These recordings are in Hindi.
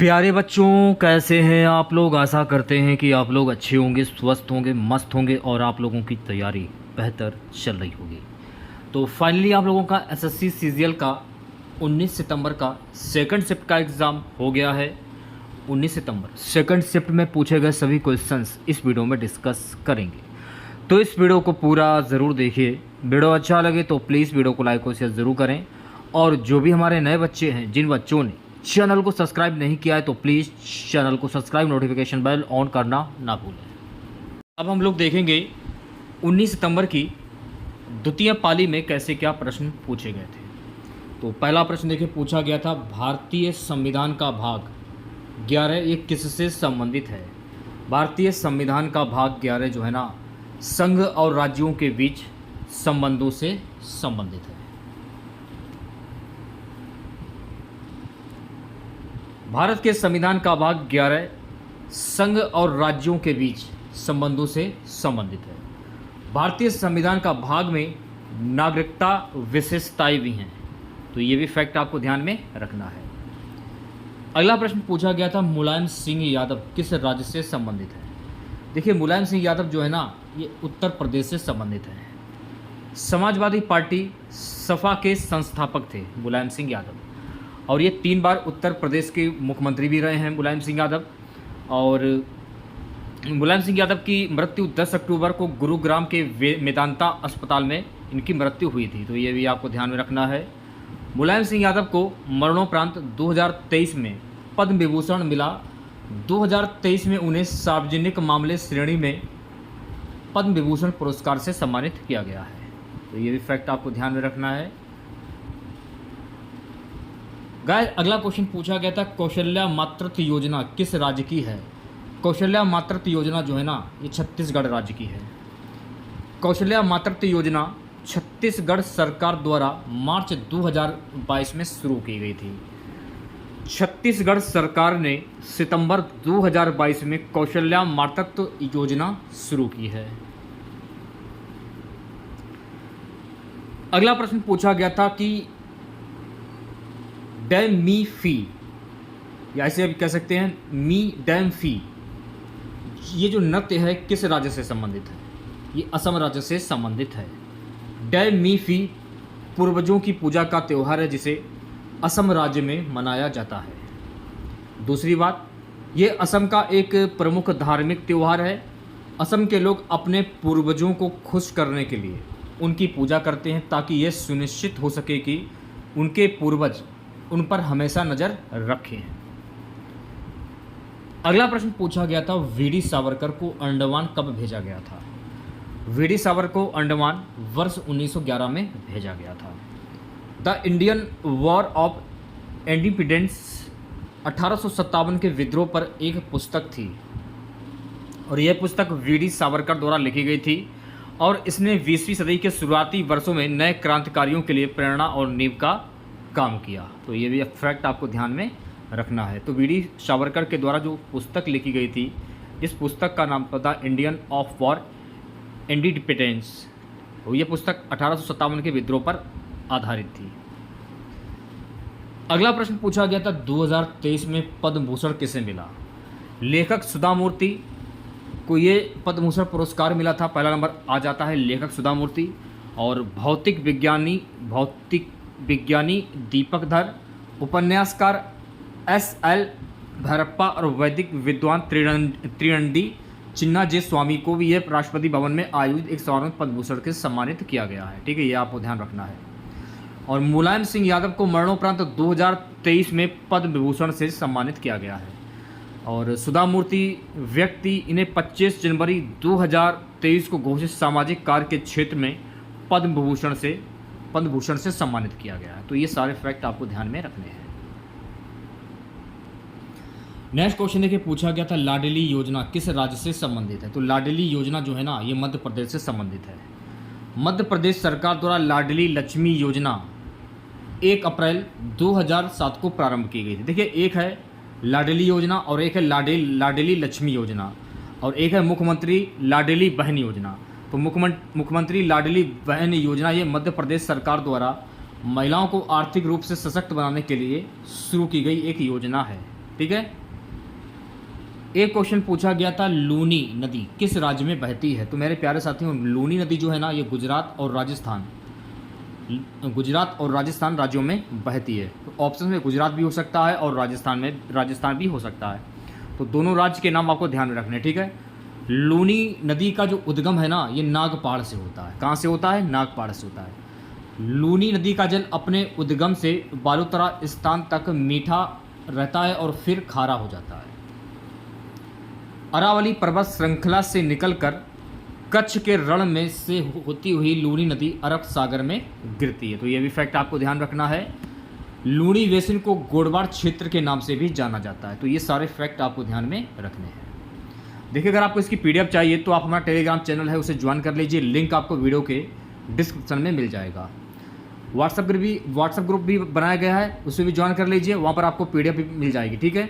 प्यारे बच्चों, कैसे हैं आप लोग। आशा करते हैं कि आप लोग अच्छे होंगे, स्वस्थ होंगे, मस्त होंगे और आप लोगों की तैयारी बेहतर चल रही होगी। तो फाइनली आप लोगों का एसएससी सीजीएल का 19 सितंबर का सेकंड शिफ्ट का एग्ज़ाम हो गया है। 19 सितंबर सेकंड शिफ्ट में पूछे गए सभी क्वेश्चंस इस वीडियो में डिस्कस करेंगे। तो इस वीडियो को पूरा ज़रूर देखिए। वीडियो अच्छा लगे तो प्लीज़ वीडियो को लाइक और शेयर ज़रूर करें। और जो भी हमारे नए बच्चे हैं, जिन बच्चों ने चैनल को सब्सक्राइब नहीं किया है तो प्लीज़ चैनल को सब्सक्राइब, नोटिफिकेशन बेल ऑन करना ना भूलें। अब हम लोग देखेंगे 19 सितंबर की द्वितीय पाली में कैसे क्या प्रश्न पूछे गए थे। तो पहला प्रश्न देखिए, पूछा गया था भारतीय संविधान का भाग 11 ये किससे संबंधित है। भारतीय संविधान का भाग 11 जो है ना, संघ और राज्यों के बीच संबंधों से संबंधित है। भारत के संविधान का भाग 11 संघ और राज्यों के बीच संबंधों से संबंधित है। भारतीय संविधान का भाग में नागरिकता विशेषताएं भी हैं, तो ये भी फैक्ट आपको ध्यान में रखना है। अगला प्रश्न पूछा गया था, मुलायम सिंह यादव किस राज्य से संबंधित है। देखिए, मुलायम सिंह यादव जो है ना, ये उत्तर प्रदेश से संबंधित है। समाजवादी पार्टी सपा के संस्थापक थे मुलायम सिंह यादव, और ये 3 बार उत्तर प्रदेश के मुख्यमंत्री भी रहे हैं मुलायम सिंह यादव। और मुलायम सिंह यादव की मृत्यु 10 अक्टूबर को गुरुग्राम के मेदांता अस्पताल में इनकी मृत्यु हुई थी, तो ये भी आपको ध्यान में रखना है। मुलायम सिंह यादव को मरणोपरांत 2023 में पद्म विभूषण मिला। 2023 में उन्हें सार्वजनिक मामले श्रेणी में पद्म विभूषण पुरस्कार से सम्मानित किया गया है, तो ये भी फैक्ट आपको ध्यान में रखना है। गाइस, अगला क्वेश्चन पूछा गया था, कौशल्या मातृत्व योजना किस राज्य की है। कौशल्या मातृत्व योजना जो है ना, ये छत्तीसगढ़ राज्य की है। कौशल्या मातृत्व योजना छत्तीसगढ़ सरकार द्वारा मार्च 2022 में शुरू की गई थी। छत्तीसगढ़ सरकार ने सितंबर 2022 में कौशल्या मातृत्व योजना शुरू की है। अगला प्रश्न पूछा गया था कि डैम मी फी, या ऐसे भी कह सकते हैं मी डैम फी, ये जो नृत्य है किस राज्य से संबंधित है। ये असम राज्य से संबंधित है। डैम मी फी पूर्वजों की पूजा का त्यौहार है, जिसे असम राज्य में मनाया जाता है। दूसरी बात, ये असम का एक प्रमुख धार्मिक त्यौहार है। असम के लोग अपने पूर्वजों को खुश करने के लिए उनकी पूजा करते हैं, ताकि ये सुनिश्चित हो सके कि उनके पूर्वज उन पर हमेशा नज़र रखें। अगला प्रश्न पूछा गया था, वीडी सावरकर को अंडमान कब भेजा गया था। वीडी सावरकर को अंडमान वर्ष 1911 में भेजा गया था। The Indian war of independence 1857 के विद्रोह पर एक पुस्तक थी, और यह पुस्तक वीडी सावरकर द्वारा लिखी गई थी, और इसने 20वीं सदी के शुरुआती वर्षों में नए क्रांतिकारियों के लिए प्रेरणा और नींव का काम किया, तो ये भी फैक्ट आपको ध्यान में रखना है। तो वीडी सावरकर के द्वारा जो पुस्तक लिखी गई थी, इस पुस्तक का नाम था इंडियन ऑफ वॉर इंडिपेंडेंस। तो ये पुस्तक 1857 के विद्रोह पर आधारित थी। अगला प्रश्न पूछा गया था, 2023 में पद्म भूषण किसे मिला। लेखक सुधा मूर्ति को ये पद्म भूषण पुरस्कार मिला था। पहला नंबर आ जाता है लेखक सुधा मूर्ति, और भौतिक विज्ञानी दीपक धर, उपन्यासकार SL भैरप्पा और वैदिक विद्वान त्रिनंदी चिन्ना जे स्वामी को भी यह राष्ट्रपति भवन में आयोजित एक समारोह में पद्म भूषण से सम्मानित किया गया है। ठीक है, ये आपको ध्यान रखना है। और मुलायम सिंह यादव को मरणोपरांत 2023 में पद्म विभूषण से सम्मानित किया गया है। और सुधा मूर्ति व्यक्ति, इन्हें 25 जनवरी 2023 को घोषित सामाजिक कार्य के क्षेत्र में पद्म भूषण से सम्मानित किया गया है। तो ये सारे फैक्ट आपको ध्यान में रखने हैं। नेक्स्ट क्वेश्चन देखिए, पूछा गया था, लाडली योजना किस राज्य से संबंधित है। तो लाडली योजना जो है ना, ये मध्य प्रदेश से संबंधित है। मध्य प्रदेश सरकार द्वारा लाडली लक्ष्मी योजना 1 अप्रैल 2007 को प्रारंभ की गई थी। देखिए, एक है लाडली योजना और एक है लाडली लक्ष्मी योजना, और एक है मुख्यमंत्री लाडली बहन योजना। तो मुख्यमंत्री लाडली बहन योजना ये मध्य प्रदेश सरकार द्वारा महिलाओं को आर्थिक रूप से सशक्त बनाने के लिए शुरू की गई एक योजना है। ठीक है। एक क्वेश्चन पूछा गया था, लूनी नदी किस राज्य में बहती है? तो मेरे प्यारे साथियों, लूनी नदी जो है ना, ये गुजरात और राजस्थान राज्यों में बहती है। तो ऑप्शन में गुजरात भी हो सकता है और राजस्थान भी हो सकता है। तो दोनों राज्य के नाम आपको ध्यान में रखने हैं, ठीक है। लूनी नदी का जो उद्गम है ना, ये नागपाड़ से होता है। कहाँ से होता है? नागपाड़ से होता है। लूनी नदी का जल अपने उद्गम से बालोतरा स्थान तक मीठा रहता है और फिर खारा हो जाता है। अरावली पर्वत श्रृंखला से निकलकर कच्छ के रण में से होती हुई लूनी नदी अरब सागर में गिरती है। तो ये भी फैक्ट आपको ध्यान रखना है। लूनी बेसिन को गोडवाड़ क्षेत्र के नाम से भी जाना जाता है। तो ये सारे फैक्ट आपको ध्यान में रखने हैं। देखिए, अगर आपको इसकी पीडीएफ चाहिए तो आप हमारा टेलीग्राम चैनल है, उसे ज्वाइन कर लीजिए। लिंक आपको वीडियो के डिस्क्रिप्शन में मिल जाएगा। व्हाट्सएप ग्रुप भी बनाया गया है, उसे भी ज्वाइन कर लीजिए। वहाँ पर आपको पीडीएफ भी मिल जाएगी, ठीक है।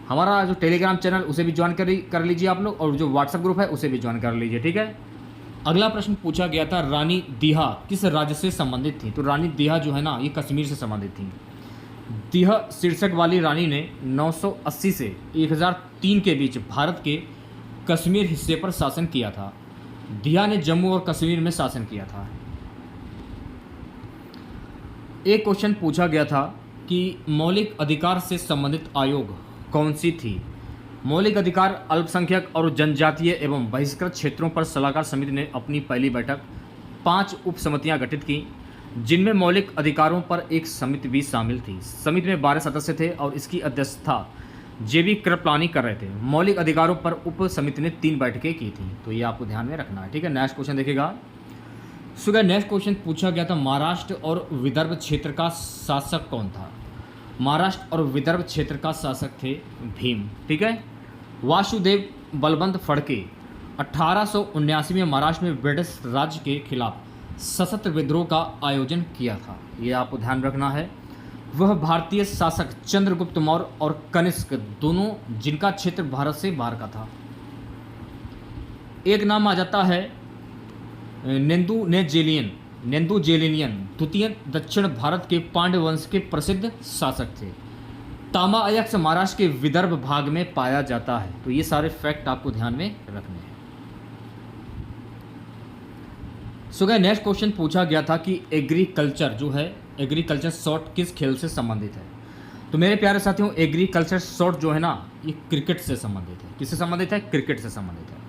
हमारा जो टेलीग्राम चैनल, उसे भी ज्वाइन कर लीजिए आप लोग, और जो व्हाट्सएप ग्रुप है उसे भी ज्वाइन कर लीजिए, ठीक है। अगला प्रश्न पूछा गया था, रानी दिहा किस राज्य से संबंधित थी? तो रानी दिहा जो है ना, ये कश्मीर से संबंधित थी। दिहा शीर्षक वाली रानी ने 980 से 1003 के बीच भारत के कश्मीर हिस्से पर शासन किया था। दिहा ने जम्मू और कश्मीर में शासन किया था। एक क्वेश्चन पूछा गया था कि मौलिक अधिकार से संबंधित आयोग कौन सी थी? मौलिक अधिकार, अल्पसंख्यक और जनजातीय एवं बहिष्कृत क्षेत्रों पर सलाहकार समिति ने अपनी पहली बैठक 5 उप समितियां गठित की, जिनमें मौलिक अधिकारों पर एक समिति भी शामिल थी। समिति में 12 सदस्य थे और इसकी अध्यक्षता जेबी कृपलानी कर रहे थे। मौलिक अधिकारों पर उप समिति ने 3 बैठकें की थी। तो ये आपको ध्यान में रखना है, ठीक है। नेक्स्ट क्वेश्चन देखिएगा। सुबह नेक्स्ट क्वेश्चन पूछा गया था, महाराष्ट्र और विदर्भ क्षेत्र का शासक कौन था? महाराष्ट्र और विदर्भ क्षेत्र का शासक थे भीम, ठीक है। वासुदेव बलवंत फड़के 1879 में महाराष्ट्र में ब्रिटिश राज्य के खिलाफ सशस्त्र विद्रोह का आयोजन किया था। ये आपको ध्यान रखना है। वह भारतीय शासक चंद्रगुप्त मौर्य और कनिष्क दोनों, जिनका क्षेत्र भारत से बाहर का था। एक नाम आ जाता है नेंदू जेलिनियन, द्वितीय दक्षिण भारत के पांड्य वंश के प्रसिद्ध शासक थे। तामा अयक्ष महाराष्ट्र के विदर्भ भाग में पाया जाता है। तो ये सारे फैक्ट आपको ध्यान में रखने हैं। सुबह नेक्स्ट क्वेश्चन पूछा गया था कि एग्रीकल्चर शॉट किस खेल से संबंधित है? तो मेरे प्यारे साथियों, एग्रीकल्चर शॉट जो है ना, ये क्रिकेट से संबंधित है। किससे संबंधित है? क्रिकेट से संबंधित है।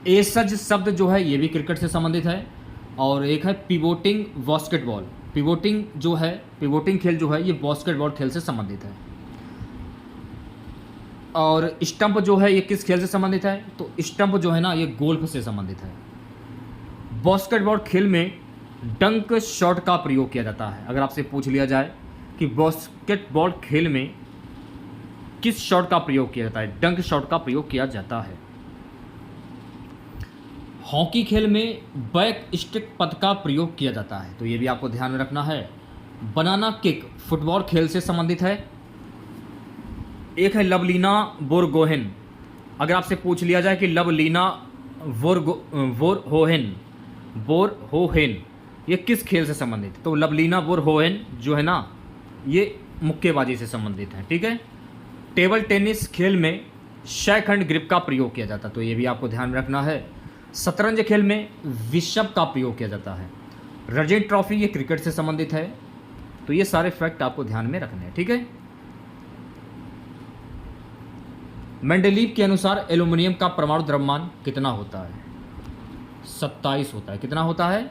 एसज शब्द जो है, ये भी क्रिकेट से संबंधित है। और एक है पिवोटिंग बास्केटबॉल। पिवोटिंग खेल जो है, ये बास्केटबॉल खेल से संबंधित है। और स्टंप जो है, ये किस खेल से संबंधित है? तो स्टंप जो है ना, ये गोल्फ से संबंधित है। बास्केटबॉल खेल में डंक शॉट का प्रयोग किया जाता है। अगर आपसे पूछ लिया जाए कि बास्केटबॉल खेल में किस शॉट का प्रयोग किया जाता है, डंक शॉट का प्रयोग किया जाता है। हॉकी खेल में बैक स्टिक पद का प्रयोग किया जाता है। तो ये भी आपको ध्यान में रखना है। बनाना किक फुटबॉल खेल से संबंधित है। एक है लवलीना बोरगोहेन। अगर आपसे पूछ लिया जाए कि लवलीना बोरहोहेन ये किस खेल से संबंधित है, तो लवलीना बोरहोहेन जो है ना, ये मुक्केबाजी से संबंधित है, ठीक है। टेबल टेनिस खेल में शयखंड ग्रिप का प्रयोग किया जाता है। तो ये भी आपको ध्यान में रखना है। शतरंज खेल में विशब का प्रयोग किया जाता है। रणजी ट्रॉफी ये क्रिकेट से संबंधित है। तो ये सारे फैक्ट आपको ध्यान में रखने हैं, ठीक है। मेंडलीव के अनुसार एल्यूमिनियम का परमाणु द्रव्यमान कितना होता है? 27 होता है। कितना होता है?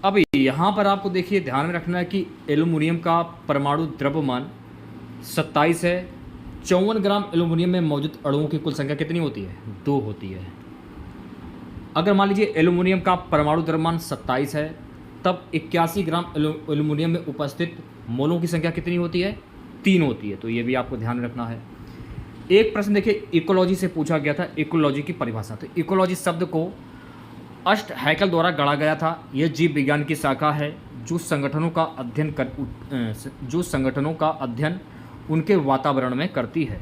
अब यहां पर आपको देखिए ध्यान में रखना है कि एल्यूमिनियम का परमाणु द्रव्यमान 27 है। 54 ग्राम एल्यूमिनियम में मौजूद अणुओं की कुल संख्या कितनी होती है? 2 होती है। अगर मान लीजिए एल्यूमिनियम का परमाणु द्रव्यमान 27 है, तब 81 ग्राम एल्यूमिनियम में उपस्थित मोलों की संख्या कितनी होती है? 3 होती है। तो ये भी आपको ध्यान रखना है। एक प्रश्न देखिए, इकोलॉजी से पूछा गया था, इकोलॉजी की परिभाषा। तो इकोलॉजी शब्द को अष्ट हैकल द्वारा गढ़ा गया था। यह जीव विज्ञान की शाखा है जो संगठनों का अध्ययन उनके वातावरण में करती है।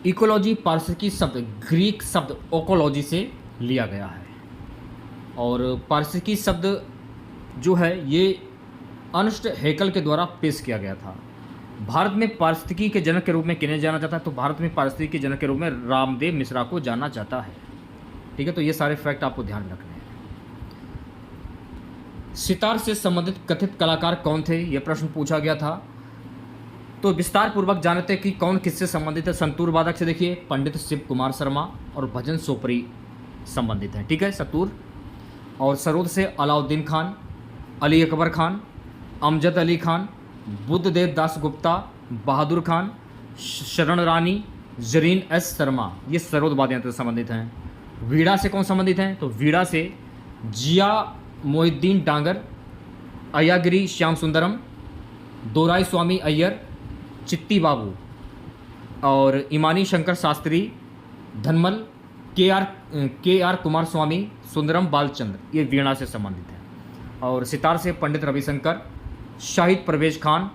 इकोलॉजी पारिस्थितिकी शब्द ग्रीक शब्द ओकोलॉजी से लिया गया है। और पारिस्थितिकी शब्द जो है ये अर्नस्ट हैकेल के द्वारा पेश किया गया था। भारत में पारिस्थितिकी के जनक के रूप में किन्हें जाना जाता है? तो भारत में पारिस्थितिकी के जनक के रूप में रामदेव मिश्रा को जाना जाता है। ठीक है, तो ये सारे फैक्ट आपको ध्यान रखने हैं। सितार से संबंधित कथित कलाकार कौन थे? यह प्रश्न पूछा गया था। तो विस्तार पूर्वक जानते हैं कि कौन किससे संबंधित है। संतूर वादक से देखिए पंडित शिव कुमार शर्मा और भजन सोपरी संबंधित हैं। ठीक है, संतूर। और सरोद से अलाउद्दीन खान, अली अकबर खान, अमजद अली खान, बुद्धदेव दास गुप्ता, बहादुर खान, शरण रानी, जरीन एस शर्मा, ये सरोद वाद्य यंत्र से संबंधित हैं। वीणा से कौन संबंधित हैं? तो वीणा से जिया मोहिद्दीन डांगर, अय्यागिरी श्याम सुंदरम, दोराई स्वामी अय्यर, चित्ती बाबू और इमानी शंकर शास्त्री, धनमल, के आर कुमार स्वामी, सुंदरम बालचंद्र, ये वीणा से संबंधित हैं। और सितार से पंडित रविशंकर, शाहिद परवेज खान,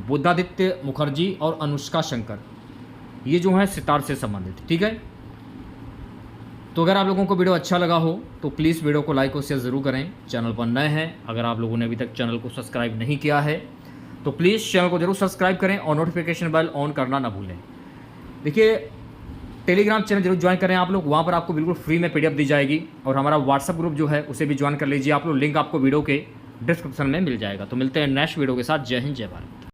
बुद्धादित्य मुखर्जी और अनुष्का शंकर, ये जो हैं सितार से संबंधित। ठीक है, तो अगर आप लोगों को वीडियो अच्छा लगा हो तो प्लीज़ वीडियो को लाइक और शेयर ज़रूर करें। चैनल पर नए हैं, अगर आप लोगों ने अभी तक चैनल को सब्सक्राइब नहीं किया है तो प्लीज़ चैनल को जरूर सब्सक्राइब करें और नोटिफिकेशन बेल ऑन करना ना भूलें। देखिए, टेलीग्राम चैनल जरूर ज्वाइन करें आप लोग, वहाँ पर आपको बिल्कुल फ्री में PDF दी जाएगी। और हमारा व्हाट्सअप ग्रुप जो है उसे भी ज्वाइन कर लीजिए आप लोग, लिंक आपको वीडियो के डिस्क्रिप्शन में मिल जाएगा। तो मिलते हैं नेक्स्ट वीडियो के साथ। जय हिंद, जय भारत।